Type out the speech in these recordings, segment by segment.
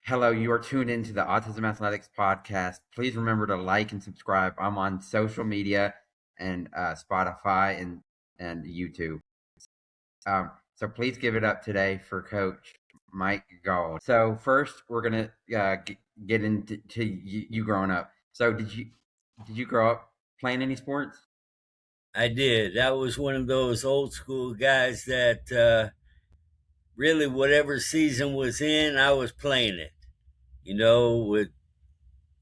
Hello, you are tuned into the Autism Athletics podcast. Please remember to like and subscribe. I'm on social media and Spotify and YouTube. So please give it up today for Coach Mike Gold. So first, we're gonna get into you growing up. So did you grow up playing any sports? I did. That was one of those old school guys that really, whatever season was in, I was playing it. With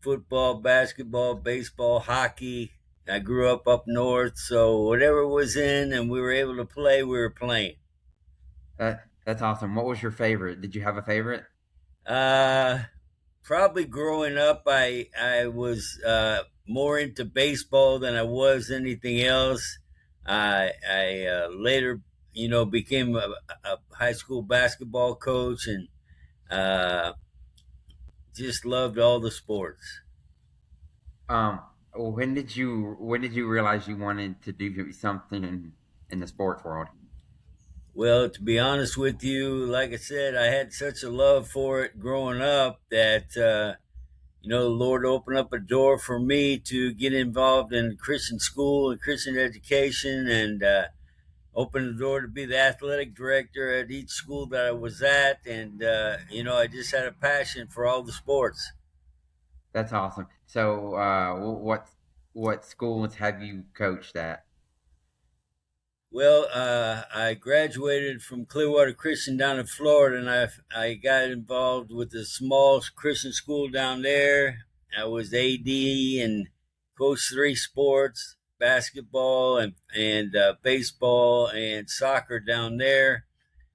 football, basketball, baseball, hockey. I grew up north, so whatever was in and we were able to play, we were playing. That's awesome. What was your favorite? Did you have a favorite? Uh, Probably growing up, I was more into baseball than I was anything else. I later, became a high school basketball coach and uh, just loved all the sports. Um, when did you realize you wanted to do something in the sports world? Well, to be honest with you, like I said, I had such a love for it growing up that the Lord opened up a door for me to get involved in Christian school and Christian education, and opened the door to be the athletic director at each school that I was at. And, I just had a passion for all the sports. That's awesome. So, what schools have you coached at? Well, I graduated from Clearwater Christian down in Florida, and I got involved with a small Christian school down there. I was AD and coached three sports: basketball and baseball and soccer down there.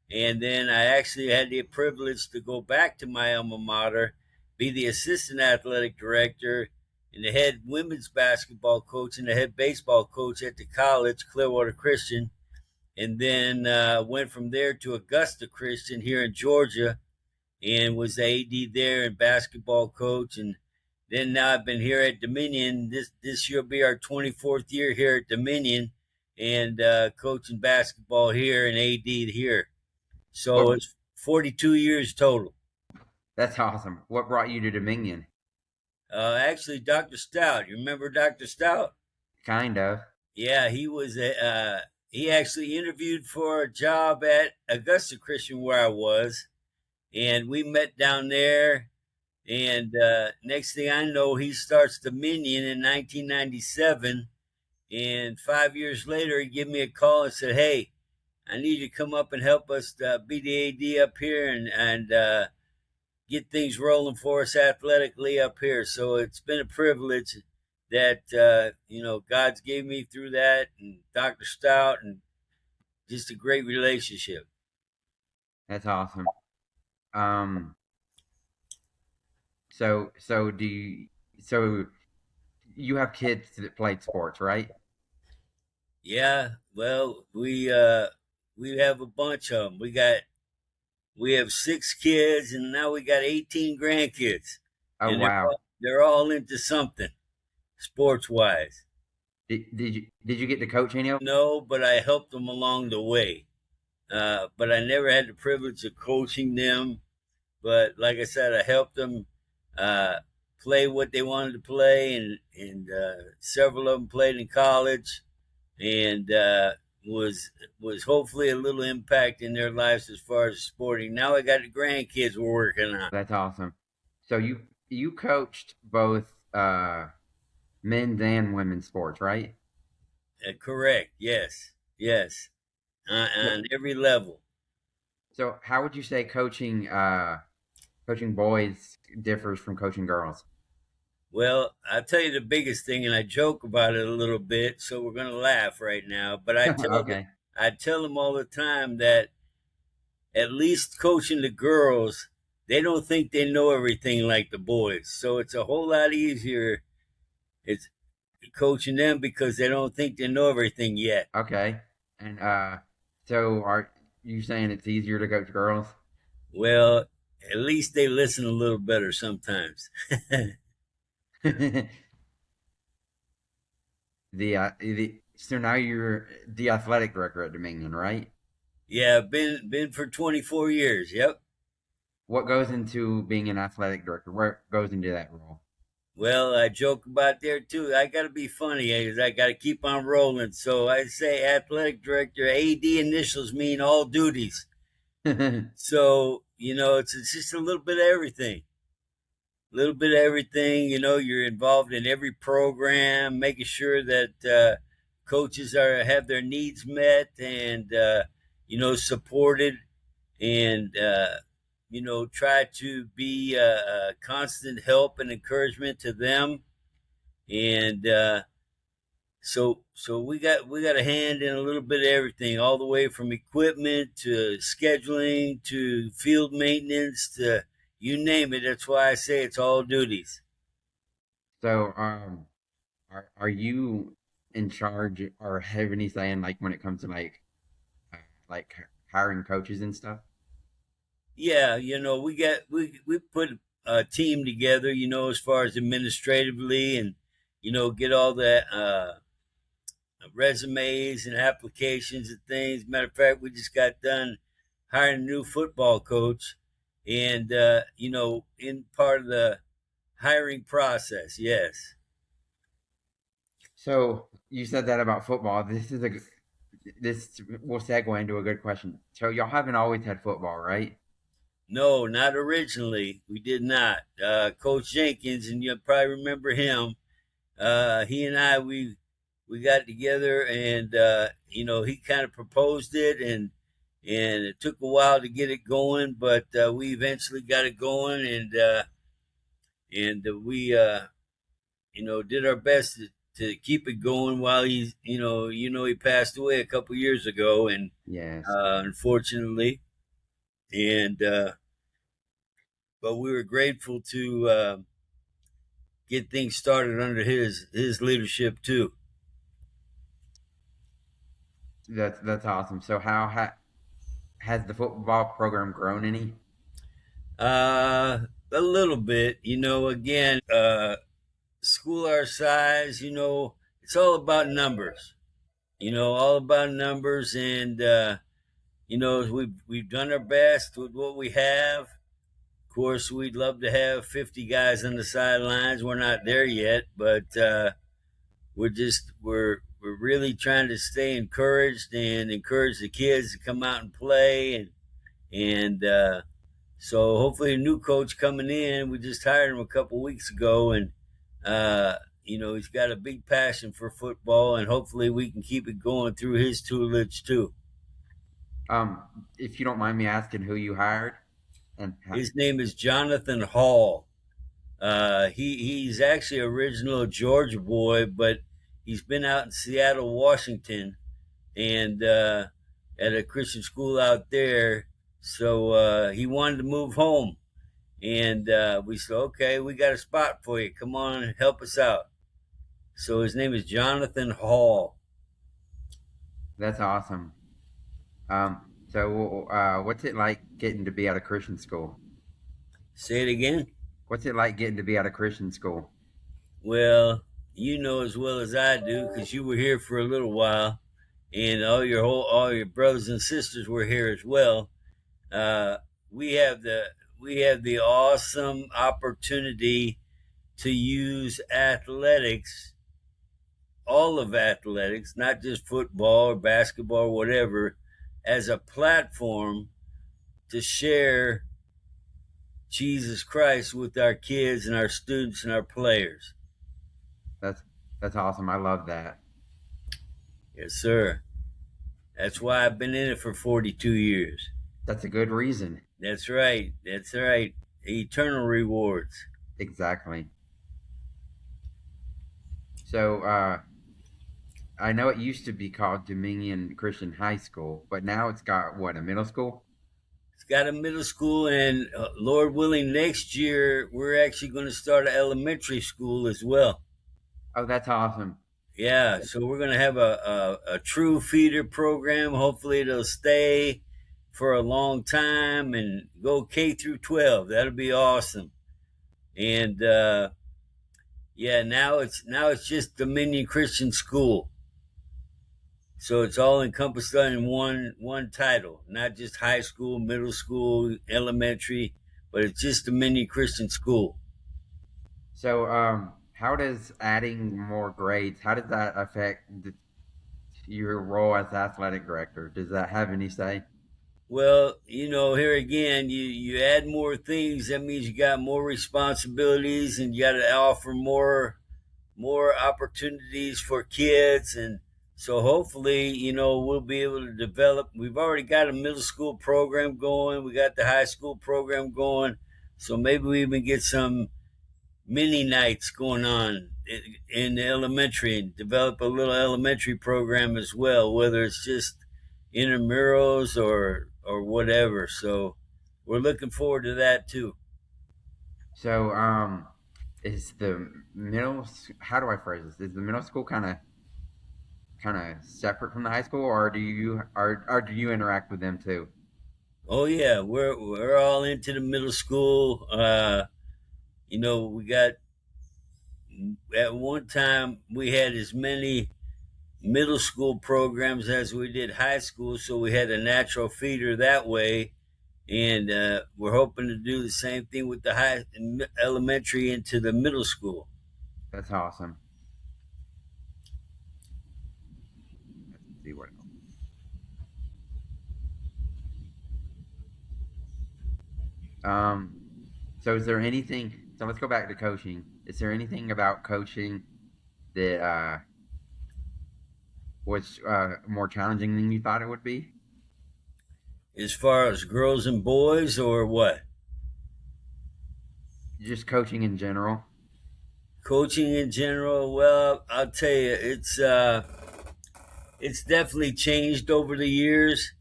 And then I actually had the privilege to go back to my alma mater, be the assistant athletic director and the head women's basketball coach and the head baseball coach at the college, Clearwater Christian. And then went from there to Augusta Christian here in Georgia and was the AD there and basketball coach. And then now I've been here at Dominion. This year will be our 24th year here at Dominion and coaching basketball here and AD here. So What? it's 42 years total. That's awesome. What brought you to Dominion? Actually, Dr. Stout, you remember Dr. Stout? Kind of. Yeah, he actually interviewed for a job at Augusta Christian where I was, and we met down there. And next thing I know, he starts Dominion in 1997. And 5 years later, he gave me a call and said, "Hey, I need you to come up and help us be the AD up here and get things rolling for us athletically up here." So it's been a privilege that God's gave me through that, and Dr. Stout, and just a great relationship. That's awesome. Um, so you have kids that played sports, right? Yeah, well, we have a bunch of them. We have 6 kids, and now we got 18 grandkids, Oh and wow. they're all into something sports wise. Did you get to coach any of No, but I helped them along the way. But I never had the privilege of coaching them. But like I said, I helped them uh, play what they wanted to play, and several of them played in college, and was hopefully a little impact in their lives as far as sporting. Now I got the grandkids we're working on. That's awesome. So you coached both men's and women's sports, right? Correct? Yes, yes, So, on every level. so how would you say coaching boys differs from coaching girls? Well, I'll tell you the biggest thing, and I joke about it a little bit, so we're gonna laugh right now. But Okay. I tell them all the time that at least coaching the girls, they don't think they know everything like the boys. So it's a whole lot easier. It's coaching them because they don't think they know everything yet. Okay. And so are you saying it's easier to coach girls? Well, at least they listen a little better sometimes. So now you're the athletic director at Dominion, right? Yeah, been for 24 years. Yep. what goes into being an athletic director? What goes into that role? Well, I joke about there too. I got to be funny because I got to keep on rolling. So I say athletic director. AD initials mean all duties. So it's just a little bit of everything. A little bit of everything. You're involved in every program, making sure that coaches have their needs met and supported, and try to be a constant help and encouragement to them. And so we got a hand in a little bit of everything, all the way from equipment to scheduling to field maintenance to you name it. That's why I say it's all duties. So, are you in charge or have any say in like when it comes to like hiring coaches and stuff? Yeah, we put a team together, as far as administratively, and get all the resumes and applications and things. Matter of fact, we just got done hiring a new football coach, and in part of the hiring process. Yes. So you said that about football. This will segue into a good question. So y'all haven't always had football, right? No, not originally. We did not. Coach Jenkins, and you'll probably remember him. He and I, we got together, and he kind of proposed it, and it took a while to get it going, but we eventually got it going, and we did our best to keep it going while he passed away a couple years ago, and Yes. unfortunately, and but we were grateful to get things started under his leadership too. That's awesome. So has the football program grown any? A little bit, again, school our size, it's all about numbers, all about numbers. And, we've done our best with what we have. Of course, we'd love to have 50 guys on the sidelines. We're not there yet, but, we're really trying to stay encouraged and encourage the kids to come out and play. And so hopefully a new coach coming in. We just hired him a couple weeks ago, and he's got a big passion for football, and hopefully we can keep it going through his tutelage too. If you don't mind me asking who you hired and how, His name is Jonathan Hall. He's actually original Georgia boy, but he's been out in Seattle, Washington, and at a Christian school out there. So he wanted to move home, and we said, "Okay, we got a spot for you. Come on, and help us out." So his name is Jonathan Hall. that's awesome. So what's it like getting to be at a Christian school? Say it again. What's it like getting to be at a Christian school? Well, you know as well as I do because you were here for a little while, and all your brothers and sisters were here as well. Uh, we have the awesome opportunity to use athletics, all of athletics, not just football or basketball or whatever, as a platform to share Jesus Christ with our kids and our students and our players. That's that's awesome. I love that. Yes, sir. That's why I've been in it for 42 years. That's a good reason. That's right. That's right. Eternal rewards. Exactly. So I know it used to be called Dominion Christian High School, but now it's got what, a middle school? It's got a middle school, and Lord willing, next year we're actually going to start an elementary school as well. Oh, that's awesome. Yeah, so we're going to have a true feeder program. Hopefully, it'll stay for a long time and go K through 12. That'll be awesome. And yeah, now it's just Dominion Christian School. So it's all encompassed in one title, not just high school, middle school, elementary. but it's just a mini Christian school. So, how does adding more grades, how does that affect your role as athletic director? Does that have any say? Well, here again, you add more things. That means you got more responsibilities, and you got to offer more opportunities for kids. And so hopefully, we'll be able to develop. We've already got a middle school program going. We got the high school program going. So maybe we even get some mini nights going on in the elementary and develop a little elementary program as well, whether it's just intramurals or whatever. So we're looking forward to that too. So, is the how do I phrase this? Is the middle school kind of separate from the high school, or do you interact with them too? Oh yeah, we're all into the middle school. We got at one time we had as many middle school programs as we did high school, so we had a natural feeder that way. And we're hoping to do the same thing with the elementary into the middle school. That's awesome. Let's see what else. Um, so is there anything? So let's go back to coaching. Is there anything about coaching that was more challenging than you thought it would be? As far as girls and boys, or what? Just coaching in general. Coaching in general, well, I'll tell you, it's definitely changed over the years.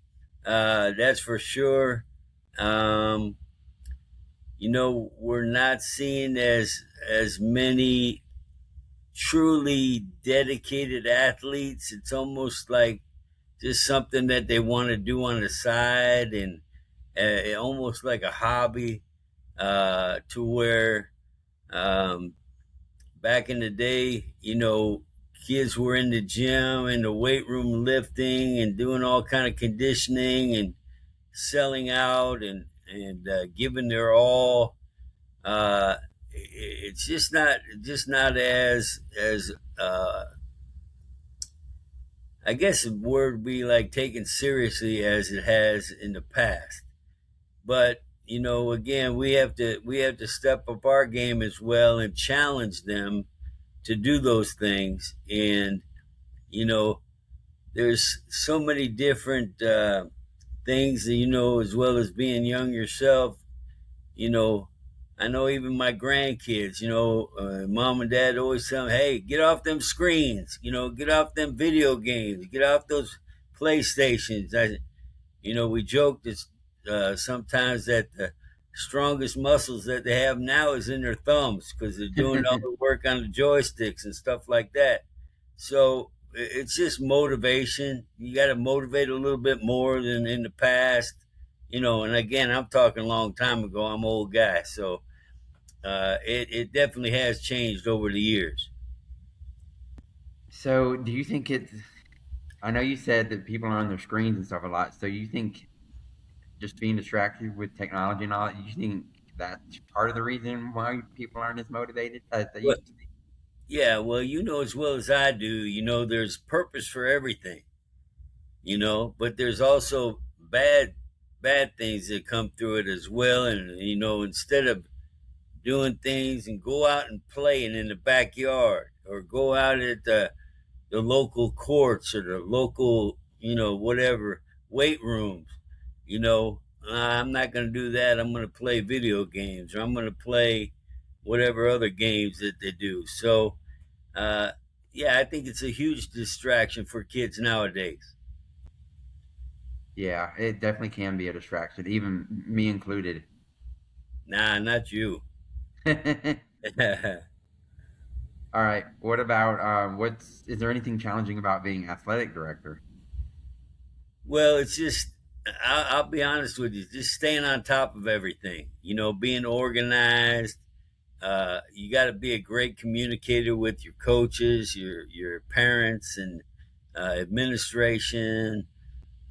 That's for sure. Um, we're not seeing as many truly dedicated athletes. It's almost like just something that they want to do on the side, and almost like a hobby, to where back in the day, kids were in the gym and the weight room lifting and doing all kind of conditioning and selling out and giving their all. It's just not as I guess the word would be like taken seriously as it has in the past. But again, we have to step up our game as well and challenge them to do those things. And you know, there's so many different things that as well as being young yourself. You know, I know even my grandkids. Mom and dad always tell them, "Hey, get off them screens. Get off them video games. Get off those PlayStations." We joke that sometimes that the strongest muscles that they have now is in their thumbs because they're doing all the work on the joysticks and stuff like that. So it's just motivation. You got to motivate a little bit more than in the past. And again, I'm talking a long time ago. I'm an old guy, so it definitely has changed over the years. So do you think it's? I know you said that people are on their screens and stuff a lot. So you think just being distracted with technology and all that, you think that's part of the reason why people aren't as motivated as they Well, used to be? yeah, well, as well as I do, there's purpose for everything, but there's also bad things that come through it as well. And instead of doing things and go out and playing in the backyard or go out at the local courts or the local whatever weight rooms, I'm not going to do that. I'm going to play video games, or I'm going to play whatever other games that they do. So uh, yeah, I think it's a huge distraction for kids nowadays. Yeah, it definitely can be a distraction, even me included. Nah, not you. All right. What about what's is there anything challenging about being athletic director? Well, it's just, I'll be honest with you, just staying on top of everything, being organized. You got to be a great communicator with your coaches, your parents, and administration.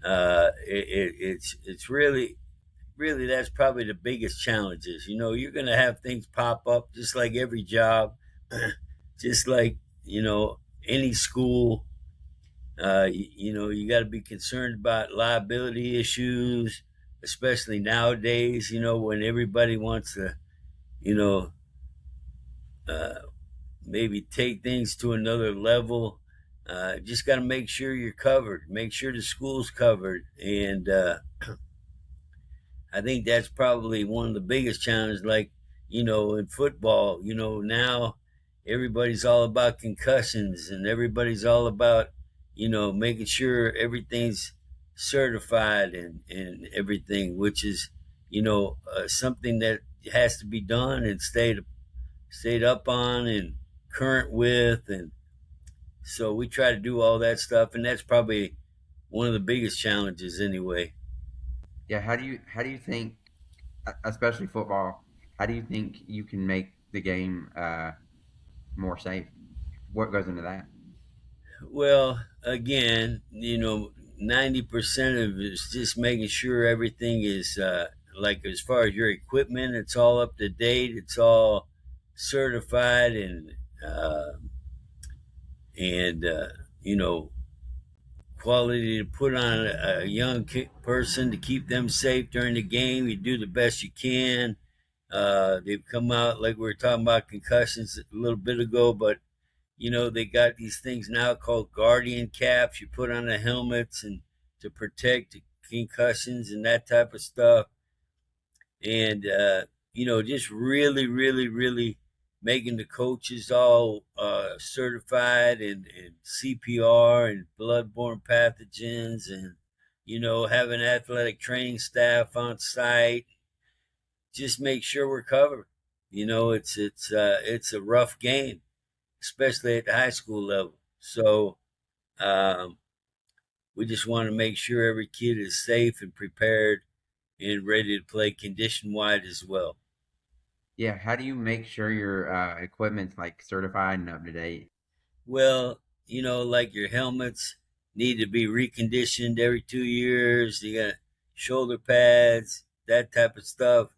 It's really, really that's probably the biggest challenges. You're going to have things pop up just like every job, just like, any school. You got to be concerned about liability issues, especially nowadays, when everybody wants to, you know, uh, maybe take things to another level. Just got to make sure you're covered, make sure the school's covered. And I think that's probably one of the biggest challenges. Like, in football, now everybody's all about concussions and everybody's all about, making sure everything's certified and everything, which is, something that has to be done and stayed up on and current with. And so we try to do all that stuff. And that's probably one of the biggest challenges anyway. Yeah, how do you think, especially football, how do you think you can make the game more safe? What goes into that? Well, again, 90% of it is just making sure everything is, like, as far as your equipment, it's all up to date, it's all certified, uh, and quality to put on a young person to keep them safe during the game. You do the best you can. They've come out, like we were talking about concussions a little bit ago, but they got these things now called guardian caps you put on the helmets and to protect the concussions and that type of stuff. And just really, really, really making the coaches all certified in CPR and bloodborne pathogens, and having athletic training staff on site. Just make sure we're covered. It's a rough game, especially at the high school level. So um, we just want to make sure every kid is safe and prepared and ready to play condition wide as well. Yeah, how do you make sure your equipment's like certified and up to date? Well, like your helmets need to be reconditioned every 2 years. You got shoulder pads, that type of stuff,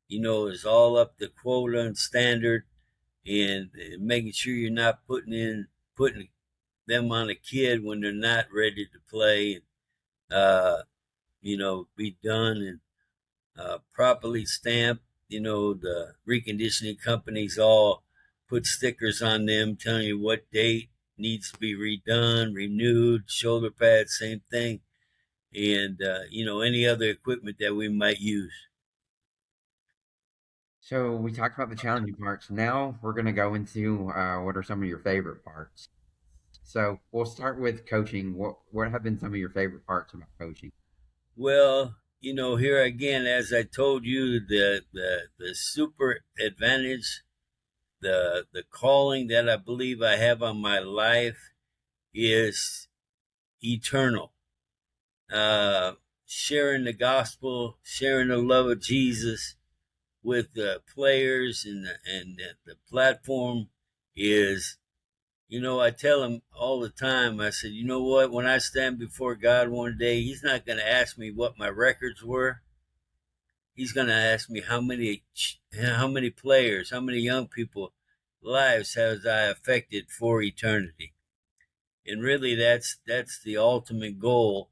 is all up to quota and standard, and making sure you're not putting them on a kid when they're not ready to play. uh, be done and properly stamped. The reconditioning companies all put stickers on them telling you what date needs to be redone, renewed. Shoulder pads, same thing. And, any other equipment that we might use. So we talked about the challenging parts. Now we're gonna go into what are some of your favorite parts. So we'll start with coaching. What have been some of your favorite parts about coaching? Well, here again, as I told you, the super advantage, the calling that I believe I have on my life is eternal. uh, Sharing the gospel, sharing the love of Jesus with the players, and the platform is, I tell them all the time, I said, you know what, when I stand before God one day, He's not going to ask me what my records were. He's going to ask me how many players, how many young people lives has I affected for eternity. And really, that's the ultimate goal.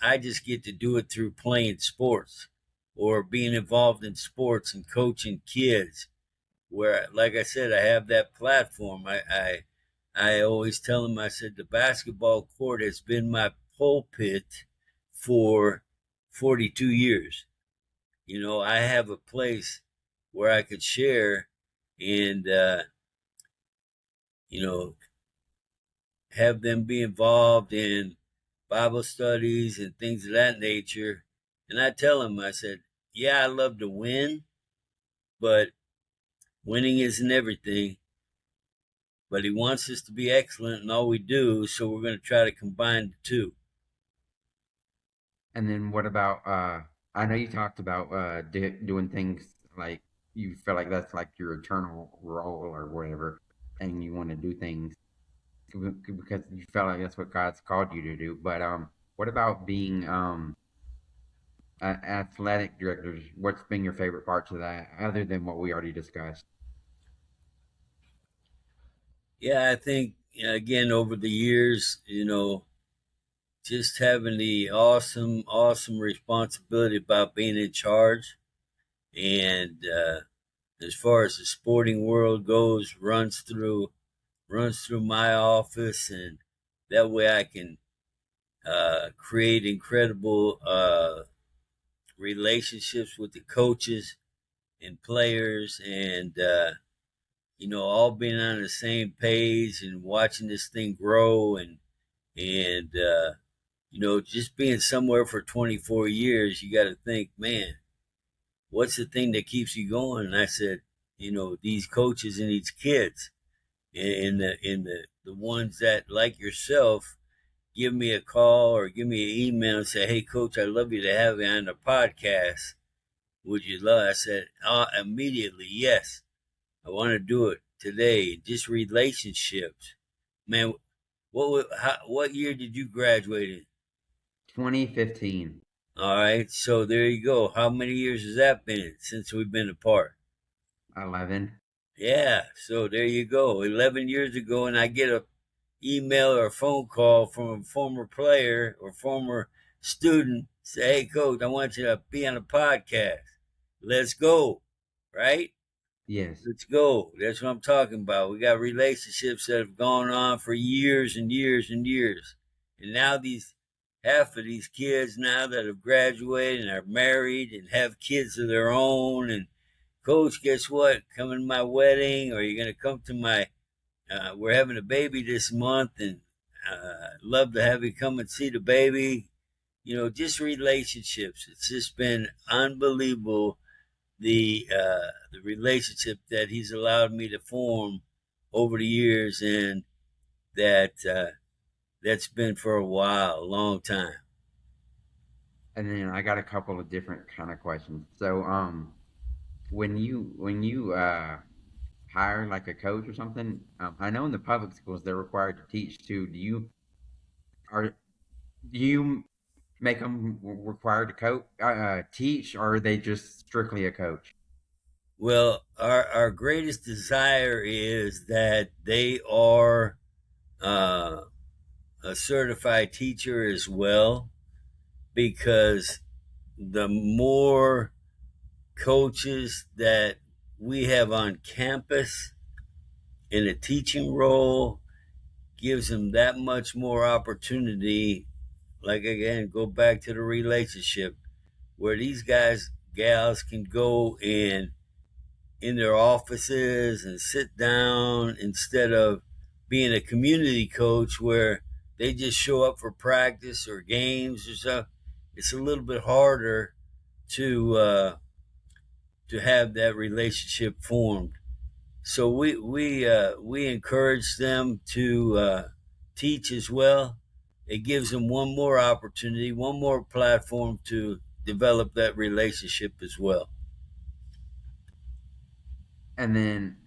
I just get to do it through playing sports or being involved in sports and coaching kids. Where, like I said, I have that platform. I always tell them, I said, the basketball court has been my pulpit for 42 years. I have a place where I could share and, you know, have them be involved in Bible studies and things of that nature. And I tell them, I said, yeah, I love to win, but winning isn't everything. But He wants us to be excellent in all we do, so we're going to try to combine the two. And then what about I know you talked about doing things like you feel like that's like your eternal role or whatever, and you want to do things because you felt like that's what God's called you to do. But what about being athletic directors, what's been your favorite parts of that, other than what we already discussed? Yeah, I think again over the years, just having the awesome responsibility about being in charge, and as far as the sporting world goes, runs through my office, and that way I can create incredible relationships with the coaches and players, and all being on the same page and watching this thing grow, and just being somewhere for 24 years, you got to think, man, what's the thing that keeps you going? And I said, these coaches and these kids, and the ones that, like yourself, give me a call or give me an email and say, "Hey, coach, I'd love you to have me on the podcast. Would you love?" I said, immediately, yes. I want to do it today. Just relationships, man. What year did you graduate in? 2015. All right, so there you go. How many years has that been since we've been apart? 11. Yeah, so there you go. 11 years ago, and I get a email or a phone call from a former player or former student, say, "Hey, coach, I want you to be on a podcast. Let's go." Right? Yes. Let's go. That's what I'm talking about. We got relationships that have gone on for years and years and years. And now half of these kids now that have graduated and are married and have kids of their own. And coach, guess what? Come to my wedding, or you're going to come to we're having a baby this month, and love to have you come and see the baby. Just relationships. It's just been unbelievable, the relationship that he's allowed me to form over the years, and that's been for a while, a long time. And then I got a couple of different kind of questions. So, when you hire like a coach or something, I know in the public schools they're required to teach too. Are do you make them required to teach, or are they just strictly a coach? Well, our greatest desire is that they are uh, a certified teacher as well, because the more coaches that we have on campus in a teaching role gives them that much more opportunity. Like, again, go back to the relationship, where these gals can go in their offices and sit down, instead of being a community coach where they just show up for practice or games or stuff. It's a little bit harder to have that relationship formed. So we encourage them to teach as well. It gives them one more opportunity, one more platform to develop that relationship as well. And then,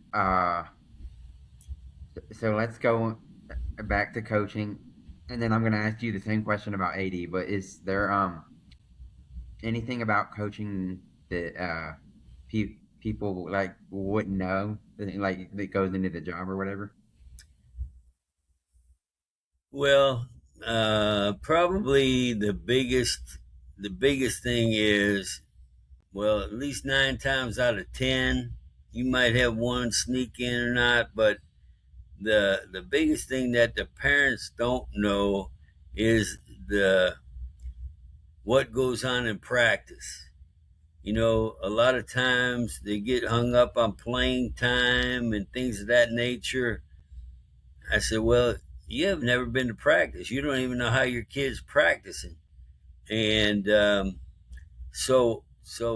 so let's go back to coaching, and then I'm going to ask you the same question about AD. But is there anything about coaching that people like wouldn't know, like that goes into the job or whatever? Well, probably the biggest thing is, well, at least 9 times out of 10, you might have one sneak in or not, but the biggest thing that the parents don't know is the what goes on in practice. A lot of times they get hung up on playing time and things of that nature. I said, well, you have never been to practice. You don't even know how your kid's practicing. And so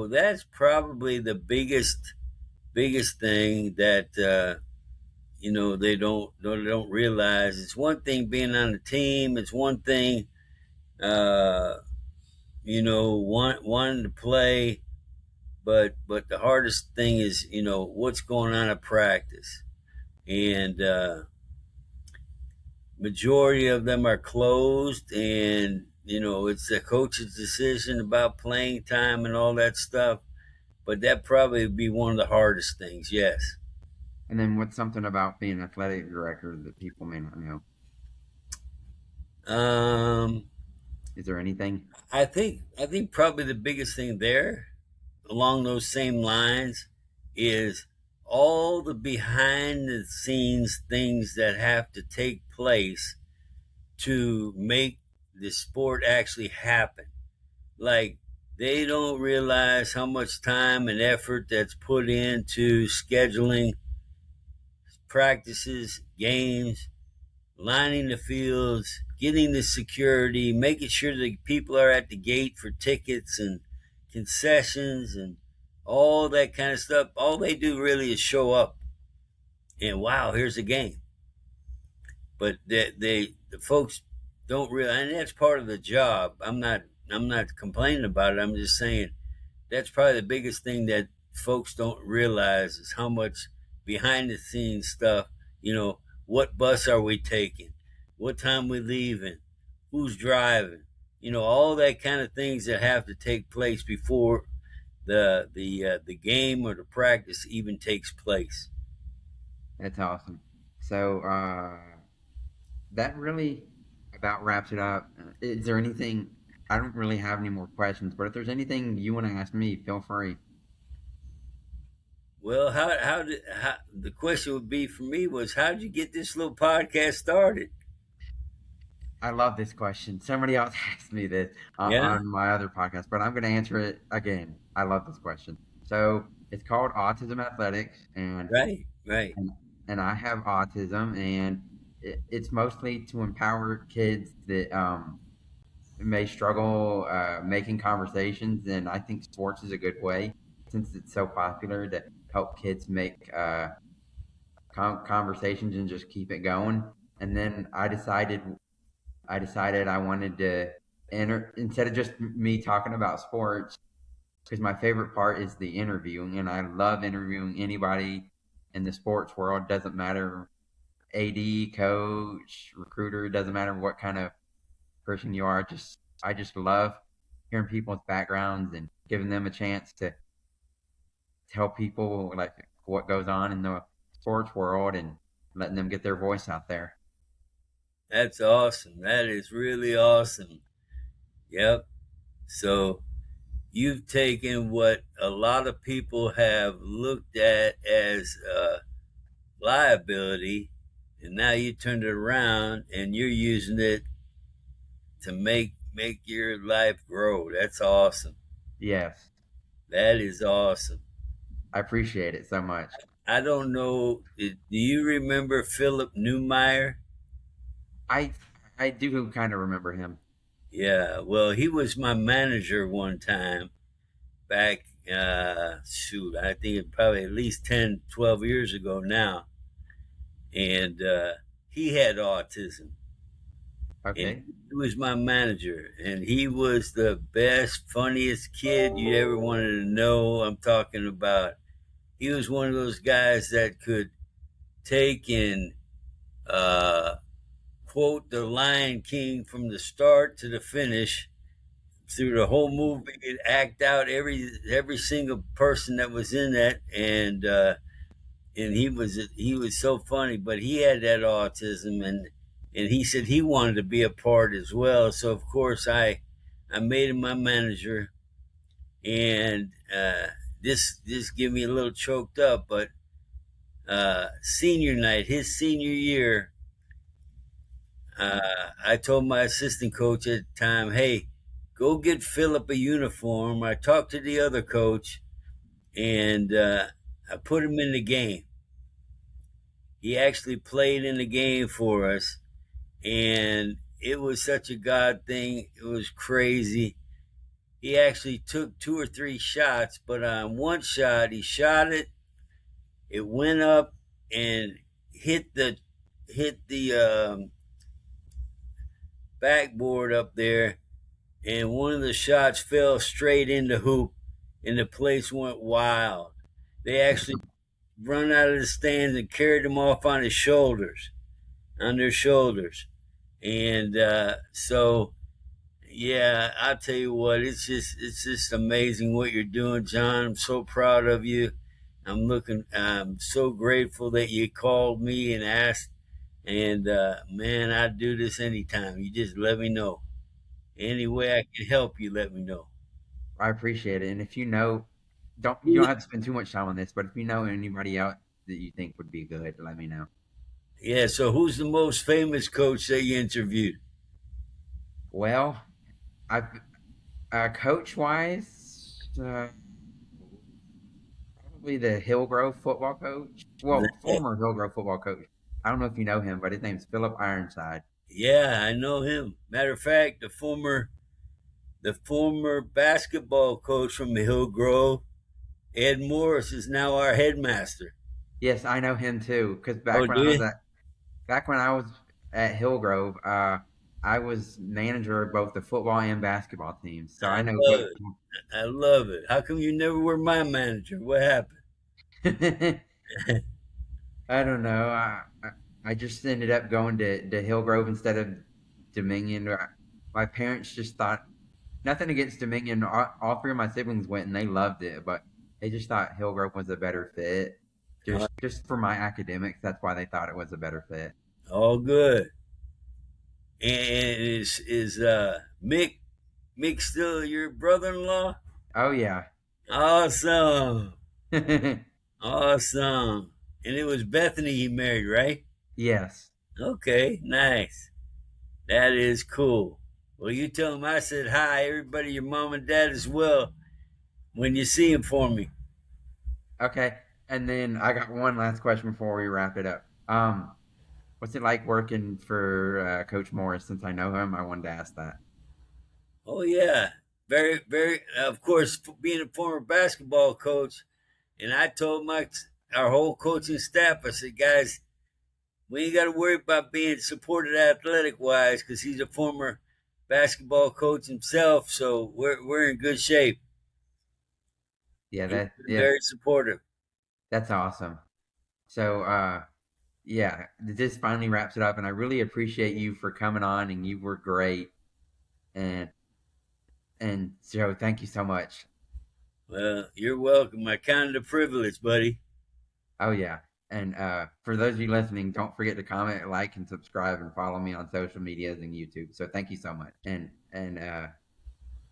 that's probably the biggest thing that they don't realize. It's one thing being on the team. It's one thing wanting to play, but the hardest thing is what's going on at practice. And majority of them are closed, and it's the coach's decision about playing time and all that stuff. But that probably would be one of the hardest things. Yes. And then what's something about being an athletic director that people may not know? Um, Is there anything? I think probably the biggest thing there, along those same lines, is all the behind the scenes things that have to take place to make the sport actually happen. Like, they don't realize how much time and effort that's put into scheduling practices, games, lining the fields, getting the security, making sure the people are at the gate for tickets and concessions and all that kind of stuff. All they do really is show up and, wow, here's a game. But the folks don't realize, and that's part of the job. I'm not complaining about it. I'm just saying that's probably the biggest thing that folks don't realize is how much behind the scenes stuff. What bus are we taking? What time we leaving? Who's driving? All that kind of things that have to take place before the game or the practice even takes place. That's awesome. So that really about wraps it up. Is there anything? I don't really have any more questions, but if there's anything you want to ask me, feel free. Well, the question would be for me was, how did you get this little podcast started? I love this question. Somebody else asked me this Yeah. on my other podcast, but I'm going to answer it again. I love this question. So it's called Autism Athletics, Right. Right. and, and I have autism, and it's mostly to empower kids that may struggle making conversations. And I think sports is a good way, since it's so popular, to help kids make conversations and just keep it going. And then I decided I wanted to enter instead of just me talking about sports, because my favorite part is the interviewing, and I love interviewing anybody in the sports world. Doesn't matter, AD, coach, recruiter, doesn't matter what kind of person you are. Just I just love hearing people's backgrounds and giving them a chance to tell people like what goes on in the sports world and letting them get their voice out there. That's awesome. That is really awesome. Yep. So you've taken what a lot of people have looked at as liability, and now you turned it around and you're using it to make your life grow. That's awesome. Yes, That is awesome. I appreciate it so much. I don't know. Do you remember Philip Newmeyer? I I do kind of remember him. Yeah. Well, he was my manager one time back. Shoot, I think it probably at least 10, 12 years ago now, and he had autism, and Okay. he was my manager, and he was the best, funniest kid you ever wanted to know. I'm talking about. He was one of those guys that could take and uh, quote the Lion King from the start to the finish through the whole movie and act out every single person that was in that, and he was so funny. But he had that autism, and he said he wanted to be a part as well. So of course I made him my manager, and this gave me a little choked up. But senior night, his senior year, I told my assistant coach at the time, hey, go get Philip a uniform. I talked to the other coach, and I put him in the game. He actually played in the game for us, and it was such a God thing. It was crazy. He actually took two or three shots, but on one shot, he shot it. It went up and hit the backboard up there, and one of the shots fell straight in the hoop, and the place went wild. They actually run out of the stands and carried him off on their shoulders, and so Yeah, I'll tell you what, it's just amazing what you're doing, John. I'm so proud of you. I'm so grateful that you called me and asked. And man, I'd do this anytime. You just let me know. Any way I can help you, let me know. I appreciate it. And if you know, you don't Who- have to spend too much time on this, but if you know anybody else that you think would be good, let me know. Yeah, so who's the most famous coach that you interviewed? Well, I coach wise, probably the Hillgrove football coach. Well, former Hillgrove football coach. I don't know if you know him, but his name's Philip Ironside. Yeah, I know him. Matter of fact, the former basketball coach from Hillgrove, Ed Morris, is now our headmaster. Yes, I know him too. Because Oh, do you? back when I was at Hillgrove, I was manager of both the football and basketball teams, so I I know love both. it. I love it. How come you never were my manager? What happened? I don't know. I just ended up going to Hillgrove instead of Dominion. My parents just thought nothing against Dominion. All three of my siblings went and they loved it, but they just thought Hillgrove was a better fit. Uh, Just for my academics, that's why they thought it was a better fit. all good. And is Mick still your brother-in-law? Oh yeah. Awesome. Awesome. And it was Bethany he married, right? Yes. Okay, nice. That is cool. Well, you tell him I said hi, everybody, your mom and dad as well, when you see him for me. Okay. And then I got one last question before we wrap it up. What's it like working for Coach Morris? Since I know him, I wanted to ask that. Oh, yeah. Very, very, of course, being a former basketball coach, and I told our whole coaching staff, I said, guys, we ain't got to worry about being supported athletic wise because he's a former basketball coach himself. So we're in good shape. Yeah, He's that been yeah, very supportive. that's awesome. So yeah, this finally wraps it up, and I really appreciate you for coming on, and you were great, and so thank you so much. Well, you're welcome. I counted a privilege, buddy. Oh yeah, and for those of you listening, don't forget to comment, like, and subscribe, and follow me on social medias and YouTube. So thank you so much, and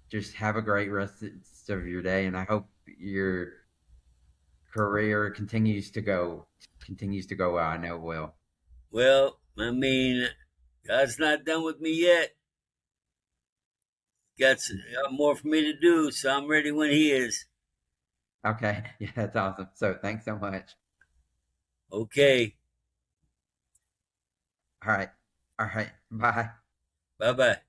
just have a great rest of your day, and I hope your career continues to go well. I know it will. Well, I mean, God's not done with me yet. Got more for me to do, so I'm ready when He is. Okay, yeah, that's awesome. So thanks so much. Okay. All right, all right, bye. Bye bye.